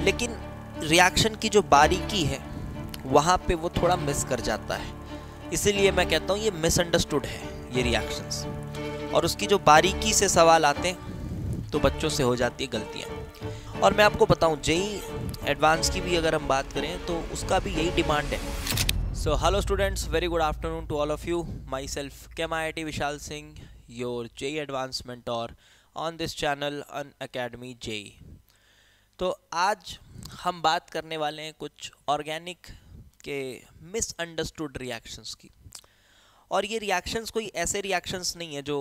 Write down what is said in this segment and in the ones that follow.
लेकिन रिएक्शन की जो बारीकी है वहाँ पे वो थोड़ा मिस कर जाता है। इसीलिए मैं कहता हूँ ये मिसअंडरस्टूड है ये रिएक्शंस, और उसकी जो बारीकी से सवाल आते हैं तो बच्चों से हो जाती है गलतियाँ। और मैं आपको बताऊँ जेईई एडवांस की भी अगर हम बात करें तो उसका भी यही डिमांड है। So hello students, very good afternoon to all of you. Myself KMIIT Vishal Singh, your JEE advance mentor on this channel Unacademy JEE. तो आज हम बात करने वाले हैं कुछ ऑर्गेनिक के मिसअंडरस्टूड रिएक्शंस की। और ये रिएक्शंस कोई ऐसे रिएक्शंस नहीं है जो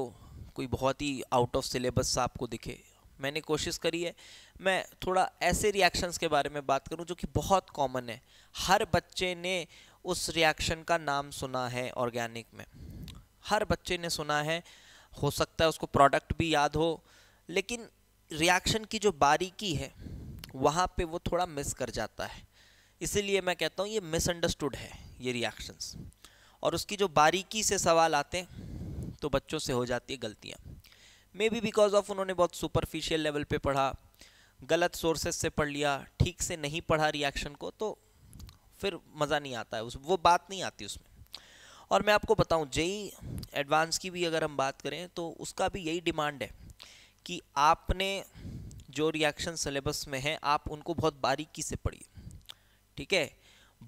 कोई बहुत ही आउट ऑफ सिलेबस आपको दिखे। मैंने कोशिश करी है मैं थोड़ा ऐसे रिएक्शंस के बारे में बात करूं जो कि बहुत कॉमन है, हर बच्चे ने उस रिएक्शन का नाम सुना है। ऑर्गेनिक में हर बच्चे ने सुना है, हो सकता है उसको प्रोडक्ट भी याद हो, लेकिन रिएक्शन की जो बारीकी है वहाँ पे वो थोड़ा मिस कर जाता है। इसीलिए मैं कहता हूँ ये मिसअंडरस्टूड है ये रिएक्शंस, और उसकी जो बारीकी से सवाल आते हैं तो बच्चों से हो जाती है गलतियाँ। मे बी बिकॉज ऑफ उन्होंने बहुत सुपरफिशियल लेवल पे पढ़ा, गलत सोर्सेज से पढ़ लिया, ठीक से नहीं पढ़ा रिएक्शन को, तो फिर मज़ा नहीं आता है, वो बात नहीं आती उसमें। और मैं आपको बताऊं जेईई एडवांस की भी अगर हम बात करें तो उसका भी यही डिमांड है कि आपने जो रिएक्शन सिलेबस में है आप उनको बहुत बारीकी से पढ़िए, ठीक है।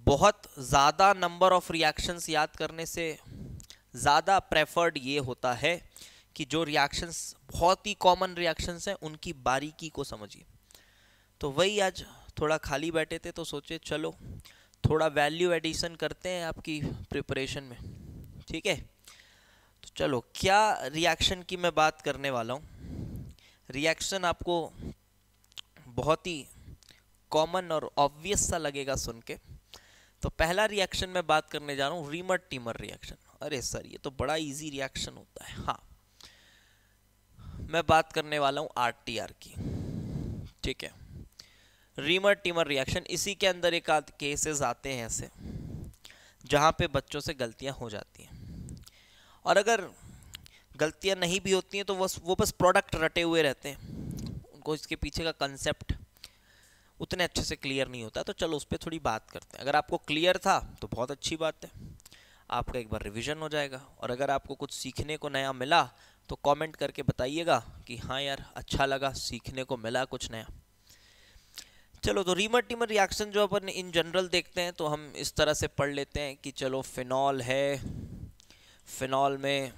बहुत ज़्यादा नंबर ऑफ रिएक्शंस याद करने से ज़्यादा प्रेफर्ड ये होता है कि जो रिएक्शंस बहुत ही कॉमन रिएक्शंस हैं उनकी बारीकी को समझिए। तो वही आज थोड़ा खाली बैठे थे तो सोचे चलो थोड़ा वैल्यू एडिशन करते हैं आपकी प्रिपरेशन में, ठीक है। तो चलो, क्या रिएक्शन की मैं बात करने वाला हूँ। रिएक्शन आपको बहुत ही कॉमन और ऑब्वियस सा लगेगा सुन के। तो पहला रिएक्शन मैं बात करने जा रहा हूँ रीमर टीमर रिएक्शन। अरे सर ये तो बड़ा इजी रिएक्शन होता है। हाँ, मैं बात करने वाला हूँ RTR की, ठीक है। रीमर टीमर रिएक्शन, इसी के अंदर एक आध केसेस आते हैं ऐसे जहाँ पे बच्चों से गलतियाँ हो जाती हैं, और अगर गलतियाँ नहीं भी होती हैं तो वो बस प्रोडक्ट रटे हुए रहते हैं, उनको इसके पीछे का कंसेप्ट उतने अच्छे से क्लियर नहीं होता। तो चलो उस पर थोड़ी बात करते हैं। अगर आपको क्लियर था तो बहुत अच्छी बात है, आपका एक बार रिवीजन हो जाएगा। और अगर आपको कुछ सीखने को नया मिला तो कमेंट करके बताइएगा कि हाँ यार अच्छा लगा, सीखने को मिला कुछ नया। चलो, तो रीमर टीमर रिएक्शन जो अपन इन जनरल देखते हैं तो हम इस तरह से पढ़ लेते हैं कि चलो फिनॉल है, फिनॉल में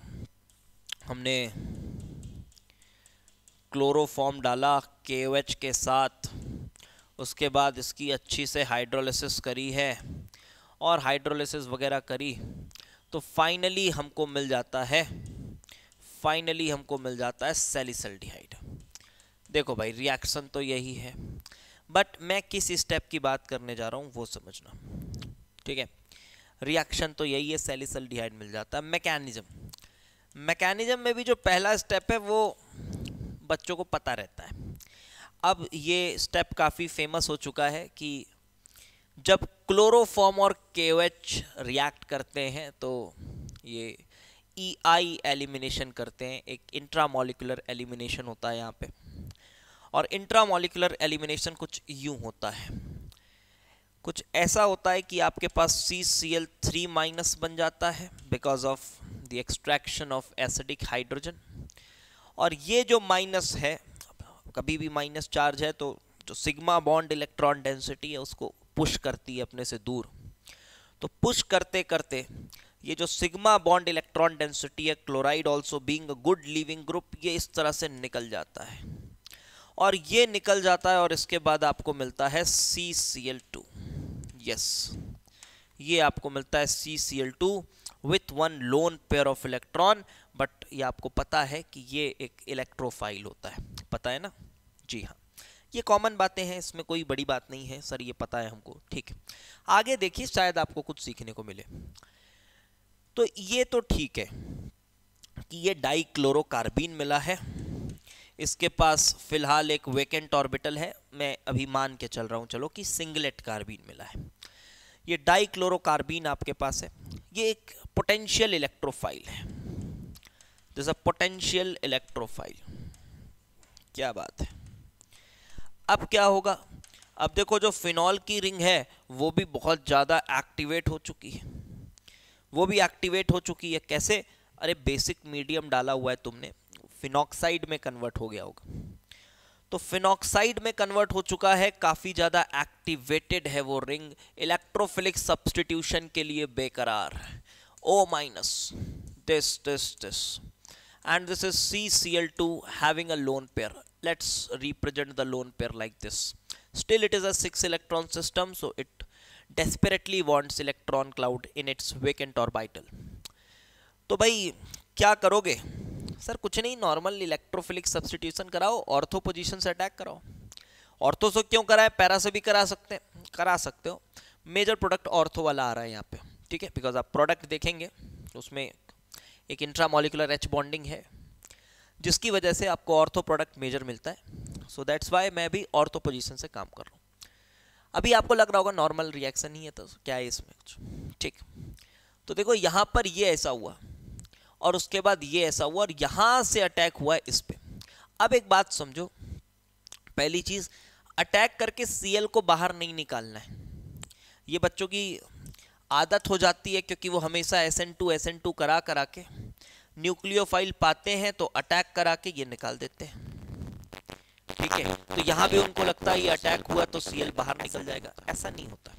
हमने क्लोरोफॉर्म डाला KOH के साथ, उसके बाद इसकी अच्छी से हाइड्रोलिसिस करी है, और हाइड्रोलिसिस वगैरह करी तो फाइनली हमको मिल जाता है सैलिसल्डिहाइड। देखो भाई, रिएक्शन तो यही है, बट मैं किस स्टेप की बात करने जा रहा हूँ वो समझना, ठीक है। रिएक्शन तो यही है, सैलिसल्डिहाइड मिल जाता है। मैकेनिज्म में भी जो पहला स्टेप है वो बच्चों को पता रहता है। अब ये स्टेप काफ़ी फेमस हो चुका है कि जब क्लोरोफॉर्म और KOH रिएक्ट करते हैं तो ये EI एलिमिनेशन करते हैं, एक इंट्रामोलिकुलर एलिमिनेशन होता है यहाँ पे। और इंट्रामोलिकुलर एलिमिनेशन कुछ यूँ होता है, कुछ ऐसा होता है कि आपके पास CCl3- बन जाता है because of the extraction of acidic hydrogen. और ये जो माइनस है, कभी भी माइनस चार्ज है तो जो सिग्मा बॉन्ड इलेक्ट्रॉन डेंसिटी है उसको पुश करती है अपने से दूर। तो पुश करते करते ये जो सिग्मा बॉन्ड इलेक्ट्रॉन डेंसिटी है, chloride also being a good leaving group, ये इस तरह से निकल जाता है। और ये निकल जाता है और इसके बाद आपको मिलता है CCl2। यस, ये आपको मिलता है CCl2 with one lone pair of electron. But ये आपको पता है कि ये एक इलेक्ट्रोफाइल होता है, पता है ना? जी हाँ, ये कॉमन बातें हैं, इसमें कोई बड़ी बात नहीं है सर, ये पता है हमको, ठीक है। आगे देखिए, शायद आपको कुछ सीखने को मिले। तो ये तो ठीक है कि ये डाइक्लोरोकार्बीन मिला है, इसके पास फिलहाल एक वेकेंट ऑर्बिटल है। मैं अभी मान के चल रहा हूँ चलो कि सिंगलेट कार्बीन मिला है। ये डाइक्लोरोकार्बीन आपके पास है, ये एक पोटेंशियल इलेक्ट्रोफाइल है, this is a potential electrophile. क्या बात है। अब क्या होगा, अब देखो जो फिनॉल की रिंग है वो भी बहुत ज़्यादा एक्टिवेट हो चुकी है, वो भी एक्टिवेट हो चुकी है। कैसे? अरे बेसिक मीडियम डाला हुआ है तुमने, फिनॉक्साइड में कन्वर्ट हो गया होगा। तो फिनॉक्साइड में कन्वर्ट हो चुका है, काफ़ी ज़्यादा एक्टिवेटेड है वो रिंग, इलेक्ट्रोफिलिक सब्सटीट्यूशन के लिए बेकरार। O minus, this and this is CCl2 having a lone pair. Let's represent the lone pair like this. Still it is a 6 electron system, so it desperately wants electron cloud in its vacant orbital. तो भाई क्या करोगे? Sir कुछ नहीं, normal electrophilic substitution कराओ, ortho position से attack कराओ। Ortho से क्यों कराए, पैरा से भी करा सकते हो। मेजर प्रोडक्ट ऑर्थो वाला आ रहा है यहाँ पे, ठीक है, बिकॉज आप प्रोडक्ट देखेंगे उसमें एक इंट्रामोलिकुलर एच बॉन्डिंग है जिसकी वजह से आपको ऑर्थो प्रोडक्ट मेजर मिलता है। सो दैट्स वाई मैं भी ऑर्थो पोजीशन से काम कर रहा हूँ। अभी आपको लग रहा होगा नॉर्मल रिएक्शन ही है तो क्या है इसमें कुछ, ठीक। तो देखो यहाँ पर ये ऐसा हुआ और उसके बाद ये ऐसा हुआ और यहाँ से अटैक हुआ है इस पे। अब एक बात समझो, पहली चीज़, अटैक करके Cl को बाहर नहीं निकालना है। ये बच्चों की आदत हो जाती है क्योंकि वो हमेशा SN2 करा के न्यूक्लियोफाइल पाते हैं तो अटैक करा के ये निकाल देते हैं, ठीक है। तो यहाँ भी उनको लगता है ये अटैक हुआ तो Cl बाहर निकल जाएगा, ऐसा नहीं होता।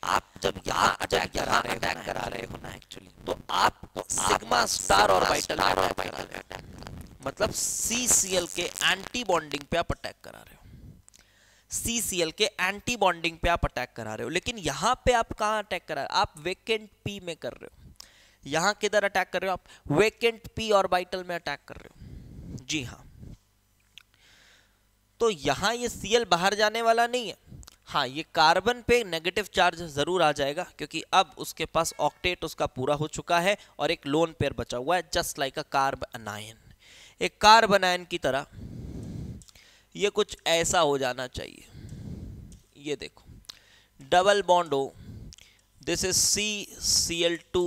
आप जब यहाँ अटैक करा रहे हो ना एक्चुअली, तो आप सिग्मा स्टार ऑर्बिटल मतलब CCl के एंटी बॉन्डिंग पे आप अटैक करा रहे हो, CCl के एंटी बॉन्डिंग पे आप अटैक करा रहे हो। लेकिन यहाँ पे आप कहाँ अटैक करा रहे हो? आप वेकेंट P में कर रहे हो। यहाँ किधर अटैक कर रहे हो? आप वेकेंट P ऑर्बिटल में अटैक कर रहे हो। जी हाँ, तो यहाँ ये Cl बाहर जाने वाला नहीं है। हाँ, ये कार्बन पे नेगेटिव चार्ज जरूर आ जाएगा क्योंकि अब उसके पास ऑक्टेट उसका पूरा हो चुका है और एक लोन पेयर बचा हुआ है, जस्ट लाइक अ कार्ब अनायन। एक कार्ब अनायन की तरह ये कुछ ऐसा हो जाना चाहिए। ये देखो, डबल बॉन्ड हो, this is CCl2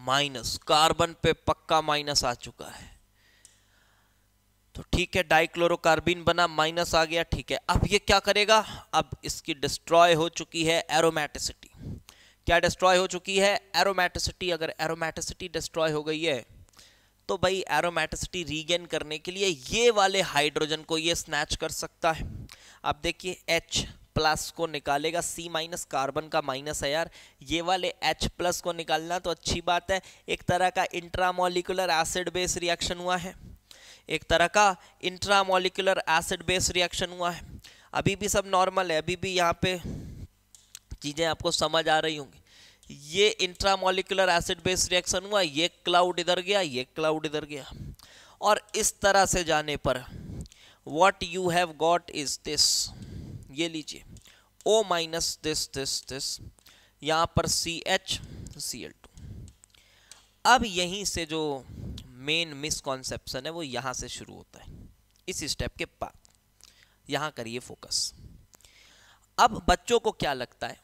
minus, carbon पे पक्का माइनस आ चुका है तो ठीक है, डाइक्लोरोकार्बिन बना, माइनस आ गया, ठीक है। अब ये क्या करेगा? अब इसकी डिस्ट्रॉय हो चुकी है एरोमेटिसिटी। क्या डिस्ट्रॉय हो चुकी है? एरोमेटिसिटी। अगर एरोमेटिसिटी डिस्ट्रॉय हो गई है तो भाई एरोमेटिसिटी रीगेन करने के लिए ये वाले हाइड्रोजन को ये स्नैच कर सकता है। अब देखिए H प्लस को निकालेगा, C माइनस, कार्बन का माइनस है यार, ये वाले H प्लस को निकालना तो अच्छी बात है। एक तरह का इंट्रामोलिकुलर एसिड बेस रिएक्शन हुआ है, एक तरह का इंट्रामोलिकुलर एसिड बेस रिएक्शन हुआ है। अभी भी सब नॉर्मल है, अभी भी यहाँ पे चीज़ें आपको समझ आ रही होंगी। ये इंट्रामोलिकुलर एसिड बेस रिएक्शन हुआ, ये क्लाउड इधर गया, ये क्लाउड इधर गया, और इस तरह से जाने पर what you have got is this, ये लीजिए O माइनस दिस, यहाँ पर CH Cl2। अब यहीं से जो मेन मिसकॉन्सेप्शन है वो यहाँ से शुरू होता है, इस स्टेप के बाद। यहाँ करिए फोकस। अब बच्चों को क्या लगता है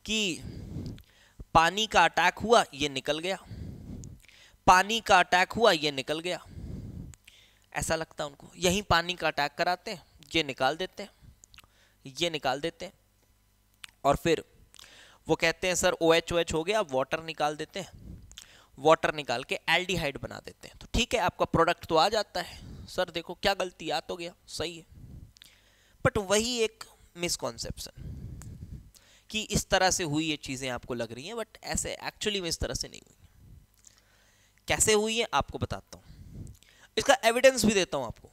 कि पानी का अटैक हुआ, ये निकल गया, पानी का अटैक हुआ, ये निकल गया, ऐसा लगता है उनको। यहीं पानी का अटैक कराते हैं, ये निकाल देते हैं, ये निकाल देते हैं, और फिर वो कहते हैं सर OH हो गया, वाटर निकाल देते हैं, वाटर निकाल के एल्डिहाइड बना देते हैं। तो ठीक है, आपका प्रोडक्ट तो आ जाता है। सर देखो क्या गलती, आ तो गया, सही है। बट वही एक मिसकॉन्सेप्शन कि इस तरह से हुई ये चीज़ें आपको लग रही हैं, बट ऐसे एक्चुअली में इस तरह से नहीं हुई। कैसे हुई है आपको बताता हूँ, इसका एविडेंस भी देता हूँ आपको,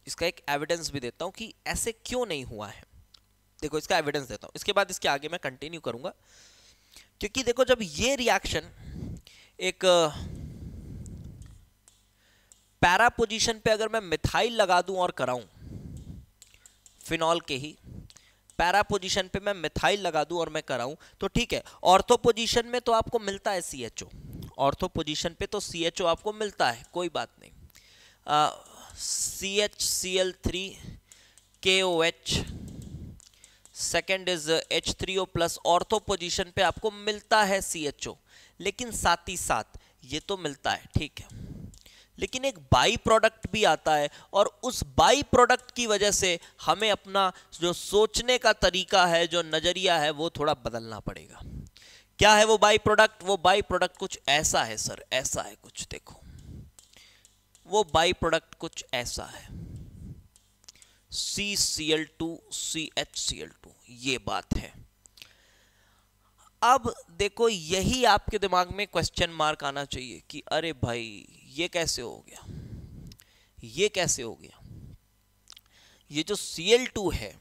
इसका एक एविडेंस भी देता हूँ कि ऐसे क्यों नहीं हुआ है। देखो इसका एविडेंस देता हूँ, इसके बाद इसके आगे मैं कंटिन्यू करूँगा। क्योंकि देखो जब ये रिएक्शन एक पैरा पोजीशन पे अगर मैं मिथाइल लगा दूं और कराऊं, फिनॉल के ही पैरा पोजीशन पे मैं मिथाइल लगा दूं और मैं कराऊं तो ठीक है। ऑर्थो पोजीशन में तो आपको मिलता है CHO, ऑर्थो पोजीशन पे तो CHO आपको मिलता है, कोई बात नहीं। CHCl3 KOH, second is H3O plus, ortho position पे आपको मिलता है CHO, लेकिन साथ ही साथ ये तो मिलता है, ठीक है। लेकिन एक बाई प्रोडक्ट भी आता है, और उस बाई प्रोडक्ट की वजह से हमें अपना जो सोचने का तरीका है, जो नजरिया है, वो थोड़ा बदलना पड़ेगा। क्या है वो बाई प्रोडक्ट? वो बाई प्रोडक्ट कुछ ऐसा है सर, ऐसा है कुछ, देखो वो बाई प्रोडक्ट कुछ ऐसा है, CCl2 CHCl2, ये बात है। अब देखो यही आपके दिमाग में क्वेश्चन मार्क आना चाहिए कि अरे भाई ये कैसे हो गया, ये कैसे हो गया, ये जो Cl2 है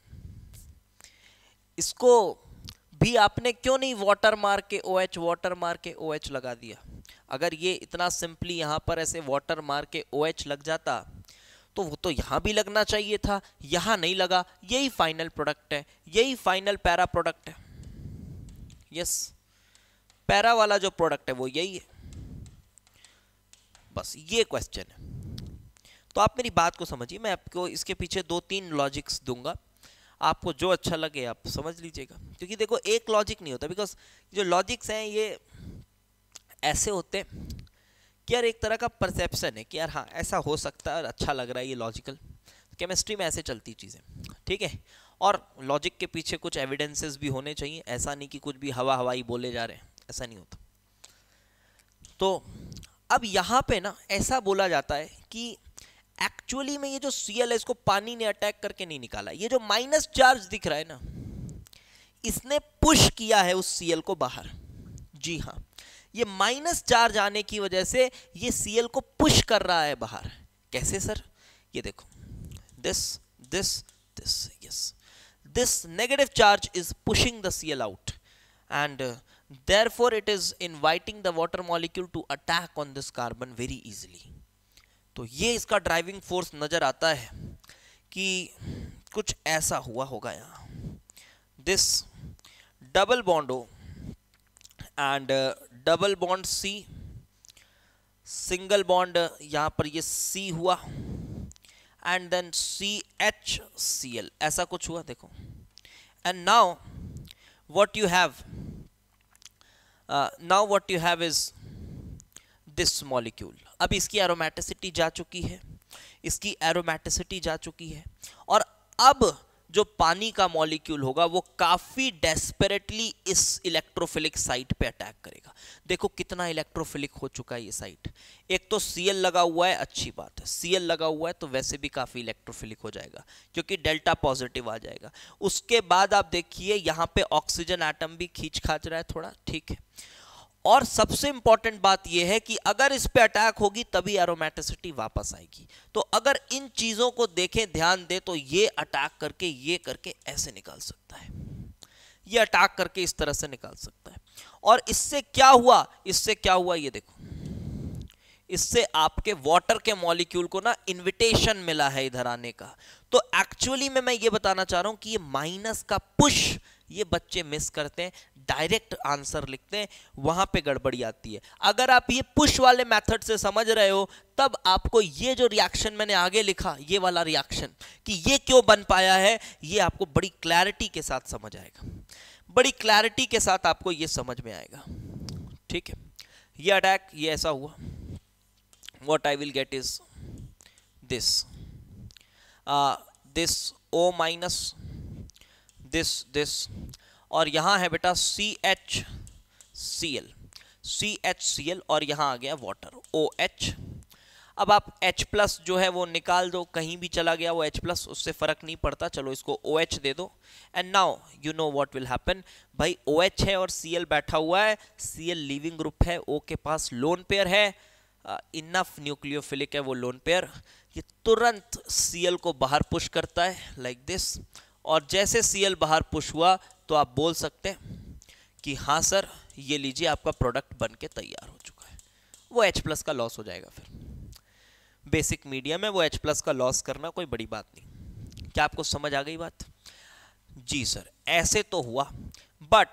इसको भी आपने क्यों नहीं वाटर मार के OH लगा दिया? अगर ये इतना सिंपली यहां पर ऐसे वाटर मार के OH लग जाता तो वो तो यहां भी लगना चाहिए था, यहां नहीं लगा। यही फाइनल प्रोडक्ट है, यही फाइनल पैरा प्रोडक्ट है। यस, पैरा वाला जो प्रोडक्ट है वो यही है, बस ये क्वेश्चन है। तो आप मेरी बात को समझिए, मैं आपको इसके पीछे 2-3 लॉजिक्स दूंगा, आपको जो अच्छा लगे आप समझ लीजिएगा। क्योंकि देखो एक लॉजिक नहीं होता, बिकॉज जो लॉजिक्स हैं ये ऐसे होते हैं कि यार एक तरह का परसेप्शन है कि यार हाँ ऐसा हो सकता है और अच्छा लग रहा है, ये लॉजिकल। केमिस्ट्री में ऐसे चलती चीज़ें, ठीक है। और लॉजिक के पीछे कुछ एविडेंसेस भी होने चाहिए, ऐसा नहीं कि कुछ भी हवाई बोले जा रहे हैं, ऐसा नहीं होता। तो अब यहाँ पे ना ऐसा बोला जाता है कि एक्चुअली में ये जो Cl है इसको पानी ने अटैक करके नहीं निकाला, ये जो माइनस चार्ज दिख रहा है ना, इसने पुश किया है उस Cl को बाहर। जी हाँ, ये माइनस चार्ज आने की वजह से ये Cl को पुश कर रहा है बाहर। कैसे सर? ये देखो, this yes, this negative charge is pushing the Cl out, and therefore it is inviting the water molecule to attack on this carbon very easily. तो ये इसका ड्राइविंग फोर्स नजर आता है कि कुछ ऐसा हुआ होगा यहाँ। This double bond O and double bond C, single bond यहाँ पर ये C हुआ, एंड देन CHCl, ऐसा कुछ हुआ देखो। And now what you have is this molecule। अब इसकी एरोमेटिसिटी जा चुकी है, इसकी एरोमेटिसिटी जा चुकी है, और अब जो पानी का मॉलिक्यूल होगा वो काफी डेस्परेटली इस इलेक्ट्रोफिलिक साइट पे अटैक करेगा। देखो कितना इलेक्ट्रोफिलिक हो चुका है ये साइट। एक तो Cl लगा हुआ है, अच्छी बात है, Cl लगा हुआ है तो वैसे भी काफी इलेक्ट्रोफिलिक हो जाएगा क्योंकि डेल्टा पॉजिटिव आ जाएगा। उसके बाद आप देखिए यहाँ पे ऑक्सीजन एटम भी खींच खाच रहा है थोड़ा, ठीक है। और सबसे इंपॉर्टेंट बात यह है कि अगर इस पे अटैक होगी तभी एरोमेटिसिटी वापस आएगी। तो अगर इन चीजों को देखें, ध्यान दे, तो ये अटैक करके ये करके ऐसे निकाल सकता है, ये अटैक करके इस तरह से निकाल सकता है। और इससे क्या हुआ, इससे क्या हुआ ये देखो, इससे आपके वाटर के मॉलिक्यूल को ना इनविटेशन मिला है इधर आने का। तो एक्चुअली में मैं ये बताना चाह रहा हूं कि ये माइनस का पुश ये बच्चे मिस करते हैं, डायरेक्ट आंसर लिखते हैं, वहां पे गड़बड़ी आती है। अगर आप ये पुश वाले मेथड से समझ रहे हो तब आपको ये जो रिएक्शन मैंने आगे लिखा, ये वाला रिएक्शन कि ये क्यों बन पाया है, ये आपको बड़ी क्लैरिटी के साथ समझ आएगा, बड़ी क्लैरिटी के साथ आपको ये समझ में आएगा, ठीक है। ये अटैक ये ऐसा हुआ, what I will get is this O minus, this, और यहां है बेटा CHCl, और यहां आ गया वाटर OH। अब आप H प्लस जो है वो निकाल दो, कहीं भी चला गया वो H प्लस, उससे फर्क नहीं पड़ता, चलो इसको OH दे दो। And now you know what will happen, भाई OH है और Cl बैठा हुआ है, Cl लीविंग ग्रुप है, O के पास लोन पेयर है, इनफ न्यूक्लियोफिलिक है वो लोन पेयर, ये तुरंत Cl को बाहर पुश करता है लाइक दिस। और जैसे Cl बाहर पुश हुआ तो आप बोल सकते हैं कि हाँ सर ये लीजिए आपका प्रोडक्ट बन के तैयार हो चुका है। वो H प्लस का लॉस हो जाएगा, फिर बेसिक मीडियम है, वो H प्लस का लॉस करना कोई बड़ी बात नहीं। क्या आपको समझ आ गई बात? जी सर ऐसे तो हुआ, बट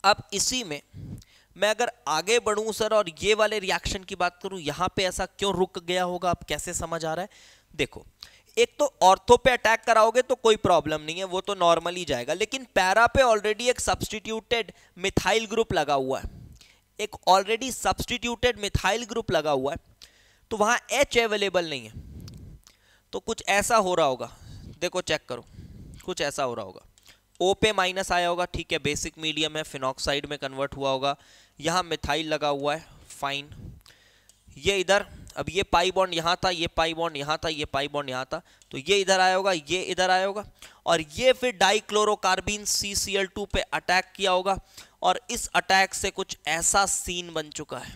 अब इसी में मैं अगर आगे बढ़ूं सर और ये वाले रिएक्शन की बात करूं, यहां पे ऐसा क्यों रुक गया होगा, आप कैसे समझ आ रहा है? देखो एक तो ऑर्थो पे अटैक कराओगे तो कोई प्रॉब्लम नहीं है, वो तो नॉर्मली जाएगा, लेकिन पैरा पे ऑलरेडी एक सब्स्टिट्यूटेड मिथाइल ग्रुप लगा हुआ है, एक ऑलरेडी सब्स्टिट्यूटेड मिथाइल ग्रुप लगा हुआ है। तो वहां H अवेलेबल नहीं है। तो कुछ ऐसा हो रहा होगा, देखो चेक करो, कुछ ऐसा हो रहा होगा, O पे माइनस आया होगा, ठीक है, बेसिक मीडियम है, फिनॉक्साइड में कन्वर्ट हुआ होगा, यहाँ मिथाइल लगा हुआ है, फाइन। ये इधर, अब ये पाई बॉन्ड यहाँ था, ये पाई बॉन्ड यहाँ था, ये पाई बॉन्ड यहाँ था, तो ये इधर आया होगा, ये इधर आया होगा, और ये फिर डाइक्लोरोकार्बिन CCl2 पे अटैक किया होगा, और इस अटैक से कुछ ऐसा सीन बन चुका है,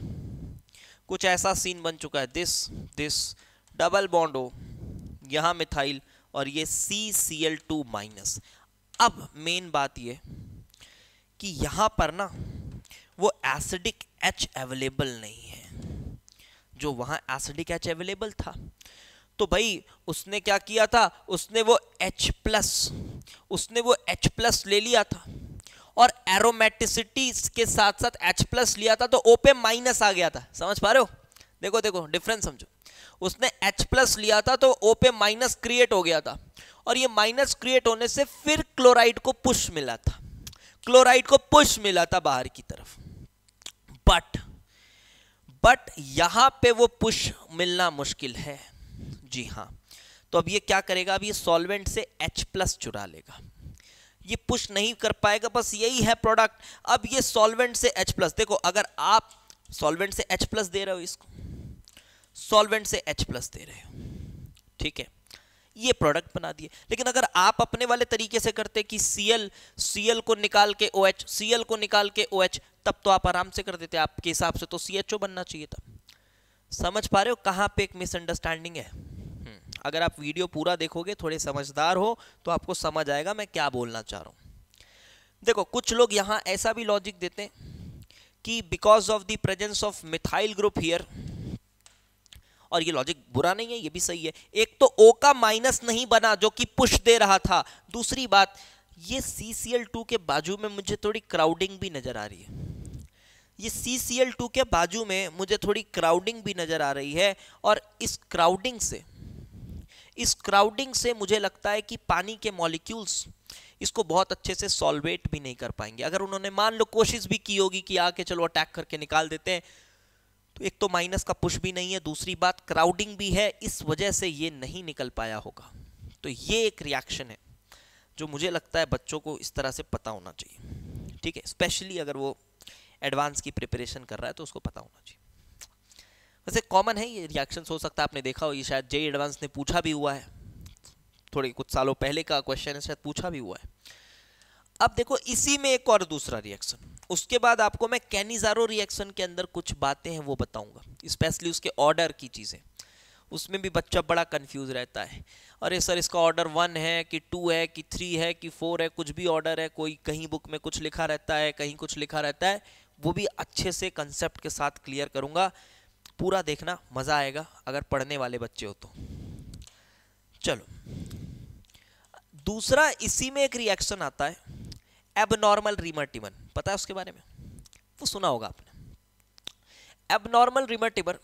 कुछ ऐसा सीन बन चुका है, दिस डबल बॉन्ड हो, यहाँ मिथाइल और ये CCl2 माइनस। अब मेन बात ये कि यहाँ पर ना वो एसिडिक H अवेलेबल नहीं है, जो वहाँ एसिडिक H अवेलेबल था। तो भाई उसने क्या किया था, उसने वो H प्लस ले लिया था, और एरोमेटिसिटी के साथ साथ H प्लस लिया था, तो O पे माइनस आ गया था। समझ पा रहे हो? देखो देखो डिफरेंस समझो, उसने H प्लस लिया था तो O पे माइनस क्रिएट हो गया था, और ये माइनस क्रिएट होने से फिर क्लोराइड को पुश मिला था, क्लोराइड को पुश मिला था बाहर की तरफ। बट यहां पे वो पुश मिलना मुश्किल है। जी हाँ, तो अब ये क्या करेगा, अब ये सॉल्वेंट से H प्लस चुरा लेगा, ये पुश नहीं कर पाएगा, बस यही है प्रोडक्ट। अब ये सॉल्वेंट से H प्लस, देखो अगर आप सॉल्वेंट से H प्लस दे रहे हो, इसको सॉल्वेंट से H प्लस दे रहे हो, ठीक है, ये प्रोडक्ट बना दिए। लेकिन अगर आप अपने वाले तरीके से करते कि Cl को निकाल के OH, Cl को निकाल के OH, तब तो आप आराम से कर देते, आपके हिसाब से तो CHO बनना चाहिए था। समझ पा रहे हो कहाँ पे एक मिसअंडरस्टैंडिंग है? अगर आप वीडियो पूरा देखोगे, थोड़े समझदार हो, तो आपको समझ आएगा मैं क्या बोलना चाह रहा हूँ। देखो कुछ लोग यहाँ ऐसा भी लॉजिक देते हैं कि because of the presence of methyl group here, और ये लॉजिक बुरा नहीं है, ये भी सही है। एक तो O का माइनस नहीं बना जो कि पुश दे रहा था, दूसरी बात ये CCl2 के बाजू में मुझे थोड़ी क्राउडिंग भी नजर आ रही है, ये CCl2 के बाजू में मुझे थोड़ी क्राउडिंग भी नजर आ रही है, और इस क्राउडिंग से मुझे लगता है कि पानी के मॉलिक्यूल्स इसको बहुत अच्छे से सॉल्वेट भी नहीं कर पाएंगे। अगर उन्होंने मान लो कोशिश भी की होगी कि आके चलो अटैक करके निकाल देते हैं, तो एक तो माइनस का पुश भी नहीं है, दूसरी बात क्राउडिंग भी है, इस वजह से ये नहीं निकल पाया होगा। तो ये एक रिएक्शन है जो मुझे लगता है बच्चों को इस तरह से पता होना चाहिए, ठीक है, स्पेशली अगर वो एडवांस की प्रिपरेशन कर रहा है तो उसको पता होना चाहिए। वैसे कॉमन है ये रिएक्शंस, हो सकता है आपने देखा हो, ये शायद JEE एडवांस ने पूछा भी हुआ है, थोड़े कुछ सालों पहले का क्वेश्चन है, शायद पूछा भी हुआ है। अब देखो इसी में एक और दूसरा रिएक्शन, उसके बाद आपको मैं कैनिज़ारो रिएक्शन के अंदर कुछ बातें हैं वो बताऊंगा, स्पेशली उसके ऑर्डर की चीज़ें, उसमें भी बच्चा बड़ा कंफ्यूज रहता है, अरे सर इसका ऑर्डर 1 है कि 2 है कि 3 है कि 4 है, कुछ भी ऑर्डर है, कोई कहीं बुक में कुछ लिखा रहता है, कहीं कुछ लिखा रहता है, वो भी अच्छे से कंसेप्ट के साथ क्लियर करूंगा, पूरा देखना, मज़ा आएगा अगर पढ़ने वाले बच्चे हो तो। चलो दूसरा, इसी में एक रिएक्शन आता है एबनॉर्मल रिमर-टिमर, पता है उसके बारे में? वो सुना होगा आपने। एबनॉर्मल रिमर-टिमर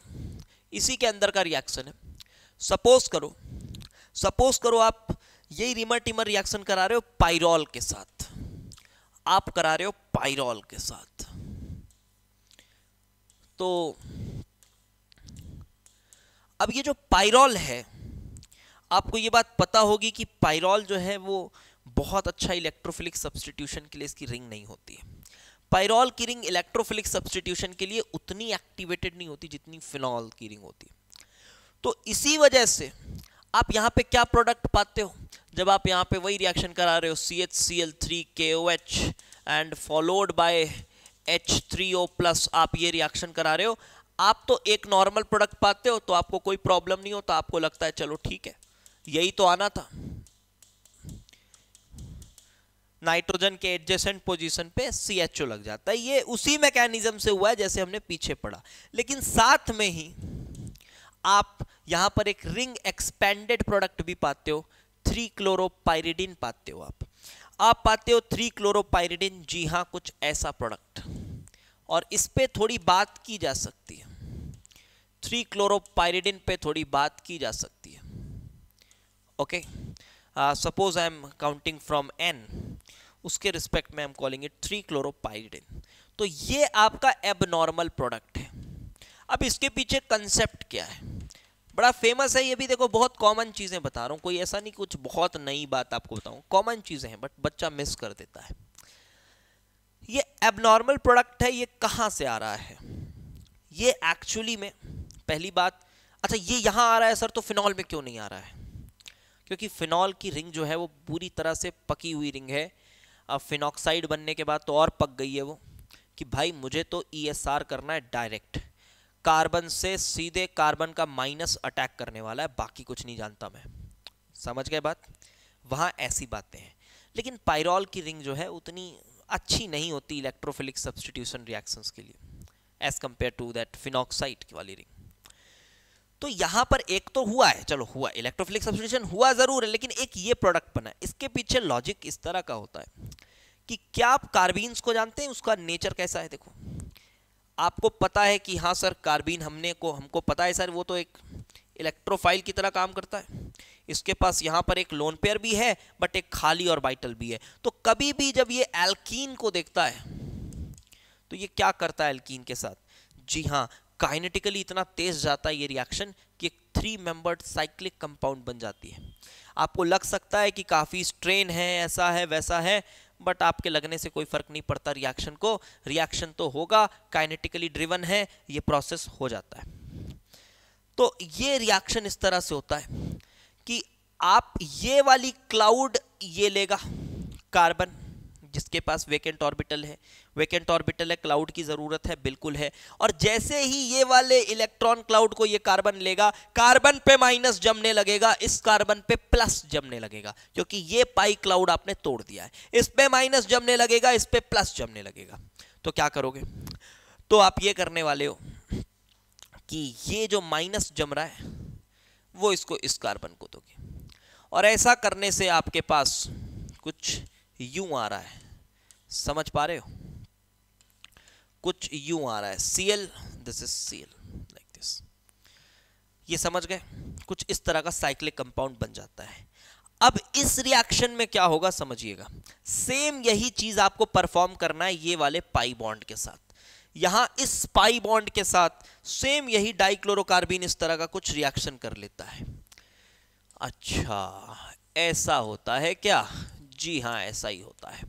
इसी के अंदर का रिएक्शन है। सपोज करो आप यही रिमर-टिमर रिएक्शन करा रहे हो पाइरॉल के साथ, आप करा रहे हो पाइरॉल के साथ, तो अब ये जो पाइरॉल है, आपको ये बात पता होगी कि पाइरॉल जो है वो बहुत अच्छा इलेक्ट्रोफिलिक सब्स्टिट्यूशन के लिए इसकी रिंग नहीं होती है। पाइरॉल की रिंग इलेक्ट्रोफिलिक सब्स्टिट्यूशन के लिए उतनी एक्टिवेटेड नहीं होती जितनी फिनॉल की रिंग होती है। तो इसी वजह से आप यहाँ पे क्या प्रोडक्ट पाते हो, जब आप यहाँ पे वही रिएक्शन करा रहे हो CHCl3 KOH and followed by H3O+, आप ये रिएक्शन करा रहे हो, आप तो एक नॉर्मल प्रोडक्ट पाते हो, तो आपको कोई प्रॉब्लम नहीं होता, आपको लगता है चलो ठीक है यही तो आना था, नाइट्रोजन के एडजेसेंट पोजीशन पे CHO लग जाता है। ये उसी मैकेनिज्म से हुआ है जैसे हमने पीछे पढ़ा, लेकिन साथ में ही आप यहां पर एक रिंग एक्सपेंडेड प्रोडक्ट भी पाते हो, 3-क्लोरोपाइरिडिन पाते हो, आप पाते हो 3-क्लोरोपाइरिडिन, जी हां कुछ ऐसा प्रोडक्ट, और इस पे थोड़ी बात की जा सकती है, 3-क्लोरोपाइरिडिन पे थोड़ी बात की जा सकती है। Okay, suppose I am counting from N, उसके रिस्पेक्ट में आई एम कॉलिंग इट 3-क्लोरोपाइरिडिन। तो ये आपका एबनॉर्मल प्रोडक्ट है। अब इसके पीछे कंसेप्ट क्या है? बड़ा फेमस है ये भी, देखो बहुत कॉमन चीजें बता रहा हूँ, कोई ऐसा नहीं कुछ बहुत नई बात आपको बताऊं, कॉमन चीजें हैं बट बच्चा मिस कर देता है। ये एबनॉर्मल प्रोडक्ट है, ये कहां से आ रहा है? ये एक्चुअली में पहली बात, अच्छा ये यहां आ रहा है सर, तो फिनॉल में क्यों नहीं आ रहा है? क्योंकि फिनॉल की रिंग जो है वो पूरी तरह से पकी हुई रिंग है। अब फिनॉक्साइड बनने के बाद तो और पक गई है वो, कि भाई मुझे तो ESR करना है डायरेक्ट, कार्बन से सीधे कार्बन का माइनस अटैक करने वाला है, बाकी कुछ नहीं जानता मैं। समझ गए बात? वहाँ ऐसी बातें हैं। लेकिन पायरॉल की रिंग जो है उतनी अच्छी नहीं होती इलेक्ट्रोफिलिक सब्स्टिट्यूशन रिएक्शंस के लिए as compare to that phenoxide वाली रिंग। तो यहाँ पर एक तो हुआ है, चलो हुआ, इलेक्ट्रोफिलिक सब्स्टिट्यूशन हुआ जरूर है, लेकिन एक ये प्रोडक्ट बना है। इसके पीछे लॉजिक इस तरह का होता है कि क्या आप कार्बीन्स को जानते हैं, उसका नेचर कैसा है? देखो आपको पता है कि हाँ सर कार्बीन हमको पता है सर, वो तो एक इलेक्ट्रोफाइल की तरह काम करता है, इसके पास यहाँ पर एक लोन पेयर भी है बट एक खाली ऑर्बिटल भी है। तो कभी भी जब ये एल्कीन को देखता है तो ये क्या करता है एल्कीन के साथ? जी हाँ, काइनेटिकली इतना तेज जाता है ये रिएक्शन कि एक 3 मेंबर्ड साइक्लिक कंपाउंड बन जाती है। आपको लग सकता है कि काफ़ी स्ट्रेन है, ऐसा है वैसा है, बट आपके लगने से कोई फर्क नहीं पड़ता रिएक्शन को, रिएक्शन तो होगा, काइनेटिकली ड्रिवन है, ये प्रोसेस हो जाता है। तो ये रिएक्शन इस तरह से होता है कि आप ये वाली क्लाउड ये लेगा कार्बन जिसके पास वेकेंट ऑर्बिटल है, वेकेंट ऑर्बिटल है, क्लाउड की जरूरत है, बिल्कुल है, और जैसे ही ये वाले इलेक्ट्रॉन क्लाउड को ये कार्बन लेगा, कार्बन पे माइनस जमने लगेगा, इस कार्बन पे प्लस जमने लगेगा, क्योंकि ये पाई क्लाउड आपने तोड़ दिया है, इस पे माइनस जमने लगेगा, इस पे प्लस जमने लगेगा। तो क्या करोगे? तो आप ये करने वाले हो कि ये जो माइनस जम रहा है वो इसको इस कार्बन को दोगे, और ऐसा करने से आपके पास कुछ यूं आ रहा है, समझ पा रहे हो? कुछ यूं आ रहा है, Cl, this is Cl like this, ये समझ गए? कुछ इस तरह का साइक्लिक कंपाउंड बन जाता है। अब इस रिएक्शन में क्या होगा समझिएगा, सेम यही चीज आपको परफॉर्म करना है ये वाले पाई बॉन्ड के साथ। यहां इस पाई बॉन्ड के साथ सेम यही डाइक्लोरोकार्बीन इस तरह का कुछ रिएक्शन कर लेता है। अच्छा ऐसा होता है क्या? जी हाँ ऐसा ही होता है।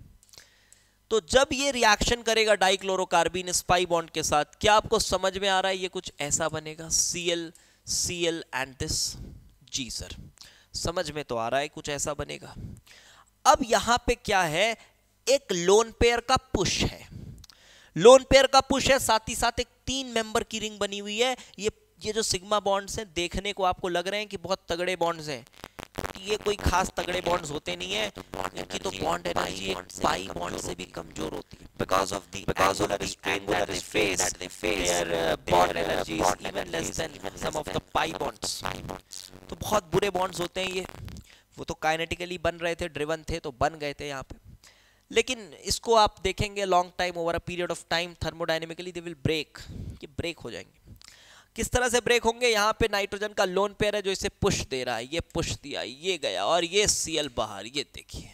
तो जब ये रिएक्शन करेगा डाइक्लोरोकार्बीन इस पाई बॉन्ड के साथ, क्या आपको समझ में आ रहा है ये कुछ ऐसा बनेगा, Cl Cl एंड दिस? जी सर समझ में तो आ रहा है कुछ ऐसा बनेगा। अब यहां पे क्या है, एक लोन पेयर का पुश है, लोन पेयर का पुश है, साथ ही साथ एक 3 मेंबर की रिंग बनी हुई है। ये जो सिग्मा बॉन्ड्स हैं देखने को आपको लग रहे हैं कि बहुत तगड़े बॉन्ड्स हैं, ये कोई खास तगड़े बॉन्ड्स होते नहीं है, इनकी तो बॉन्ड एनर्जी पाई बॉन्ड से भी कमजोर होती है because of the angular space that they face, their bond energy is even less than some of the pi bonds। तो बहुत बुरे बॉन्ड्स होते हैं ये, वो तो काइनेटिकली बन रहे थे, ड्रिवन थे तो बन गए थे यहाँ पे, लेकिन इसको आप देखेंगे long time, over a period of time, thermodynamically they will break, ये ब्रेक हो जाएंगे। किस तरह से ब्रेक होंगे? यहाँ पे नाइट्रोजन का लोन पेयर है जो इसे पुश दे रहा है, ये पुश दिया, ये गया, और ये Cl बाहर, ये देखिए,